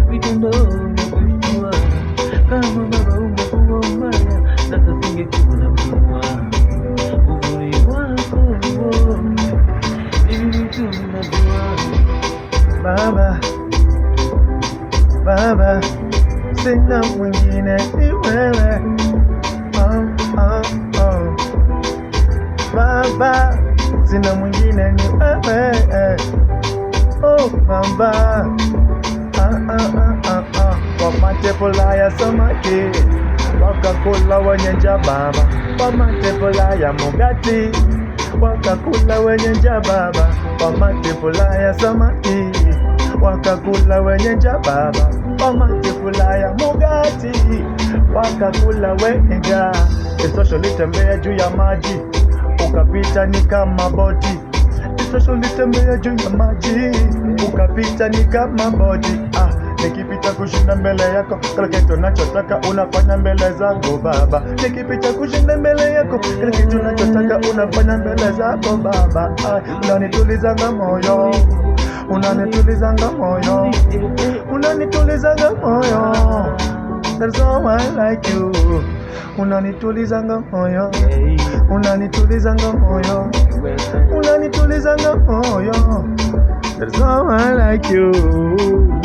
vitendo vya kama baba ungekuwa mbaya, sasa singekuwa na mtumwa. Uzuri wako hivi tunajua. Baba, sina mwingine ni wewe. Baba, sina mwingine ni wewe. Oh baba, wamatepola ya samaki wakakula wenye njaa baba, wamatepola ya mugati wakakula wenye njaa baba, wamatepola ya samaki wakakula wenye njaa baba, wamatepola ya mugati wakakula wenye njaa. Isosho litembea juu ya maji ukapita ni kama boti. Isosho litembea juu ya maji ukapita ni kama boti. Nikipita kushinda mbele yako, kila kitu nachotaka unafanya mbele zangu baba. Nikipita kushinda mbele yako, kila kitu nachotaka unafanya mbele zako baba. Unanitulizanga moyo, unanitulizanga moyo, unanitulizanga moyo. There's no one like you. Unanitulizanga moyo, unanitulizanga moyo, unanitulizanga moyo. There's no one like you.